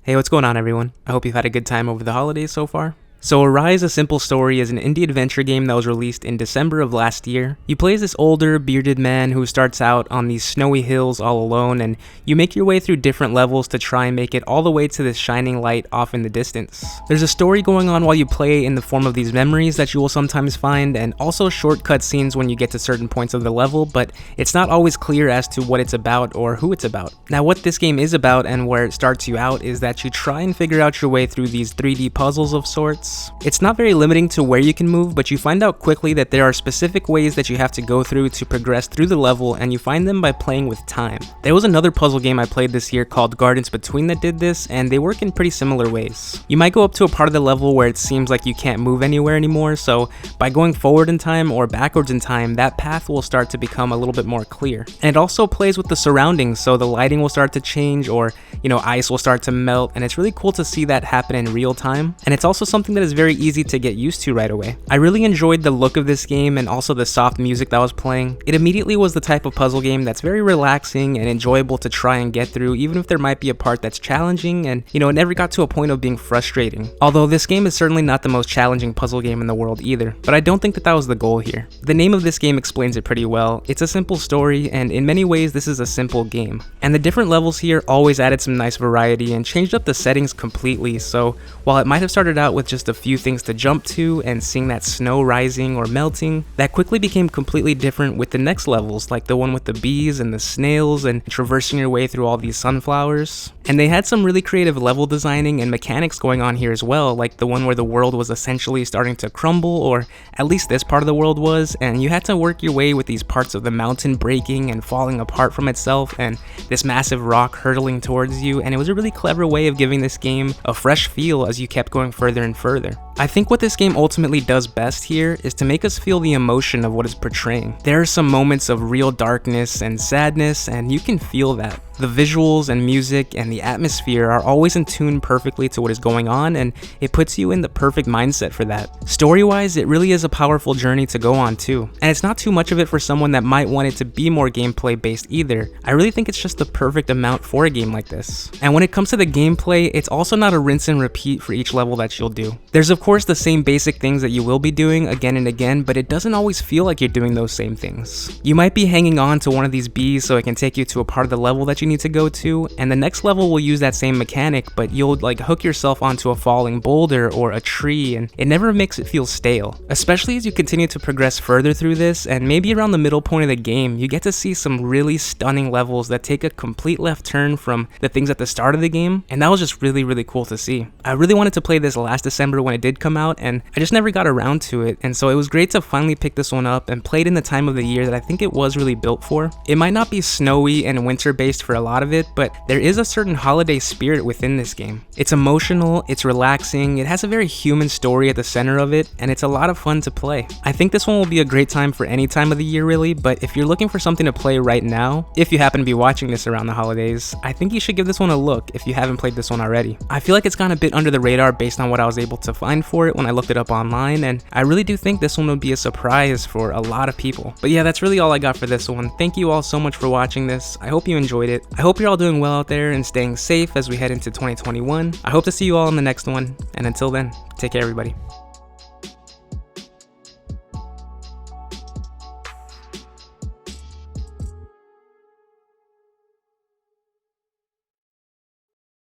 Hey, what's going on, everyone? I hope you've had a good time over the holidays so far. So Arise: A Simple Story is an indie adventure game that was released in December of last year. You play as this older, bearded man who starts out on these snowy hills all alone, and you make your way through different levels to try and make it all the way to this shining light off in the distance. There's a story going on while you play in the form of these memories that you will sometimes find, and also shortcut scenes when you get to certain points of the level, but it's not always clear as to what it's about or who it's about. Now, what this game is about and where it starts you out is that you try and figure out your way through these 3D puzzles of sorts. It's not very limiting to where you can move, but you find out quickly that there are specific ways that you have to go through to progress through the level, and you find them by playing with time. There was another puzzle game I played this year called Gardens Between that did this, and they work in pretty similar ways. You might go up to a part of the level where it seems like you can't move anywhere anymore, so by going forward in time or backwards in time, that path will start to become a little bit more clear. And it also plays with the surroundings, so the lighting will start to change, or ice will start to melt, and it's really cool to see that happen in real time. And it's also something that is very easy to get used to right away. I really enjoyed the look of this game and also the soft music that was playing. It immediately was the type of puzzle game that's very relaxing and enjoyable to try and get through, even if there might be a part that's challenging, and it never got to a point of being frustrating. Although this game is certainly not the most challenging puzzle game in the world either, but I don't think that was the goal here. The name of this game explains it pretty well. It's a simple story, and in many ways this is a simple game. And the different levels here always added some nice variety and changed up the settings completely, so while it might have started out with just a few things to jump to and seeing that snow rising or melting, that quickly became completely different with the next levels, like the one with the bees and the snails and traversing your way through all these sunflowers. And they had some really creative level designing and mechanics going on here as well, like the one where the world was essentially starting to crumble, or at least this part of the world was, and you had to work your way with these parts of the mountain breaking and falling apart from itself, and this massive rock hurtling towards you, and it was a really clever way of giving this game a fresh feel as you kept going further and further. I think what this game ultimately does best here is to make us feel the emotion of what it's portraying. There are some moments of real darkness and sadness, and you can feel that. The visuals and music and the atmosphere are always in tune perfectly to what is going on, and it puts you in the perfect mindset for that. Story-wise, it really is a powerful journey to go on too, and it's not too much of it for someone that might want it to be more gameplay based either. I really think it's just the perfect amount for a game like this. And when it comes to the gameplay, it's also not a rinse and repeat for each level that you'll do. There's of course the same basic things that you will be doing again and again, but it doesn't always feel like you're doing those same things. You might be hanging on to one of these bees so it can take you to a part of the level that you need to go to, and the next level will use that same mechanic, but you'll hook yourself onto a falling boulder or a tree, and it never makes it feel stale. Especially as you continue to progress further through this, and maybe around the middle point of the game, you get to see some really stunning levels that take a complete left turn from the things at the start of the game, and that was just really, really cool to see. I really wanted to play this last December when it did come out, and I just never got around to it, and so it was great to finally pick this one up and play it in the time of the year that I think it was really built for. It might not be snowy and winter based for a lot of it, but there is a certain holiday spirit within this game. It's emotional, it's relaxing, it has a very human story at the center of it, and it's a lot of fun to play. I think this one will be a great time for any time of the year really, but if you're looking for something to play right now, if you happen to be watching this around the holidays, I think you should give this one a look if you haven't played this one already. I feel like it's gone a bit under the radar based on what I was able to find for it when I looked it up online, and I really do think this one would be a surprise for a lot of people. But yeah, that's really all I got for this one. Thank you all so much for watching this. I hope you enjoyed it. I hope you're all doing well out there and staying safe as we head into 2021. I hope to see you all in the next one, and until then, take care everybody.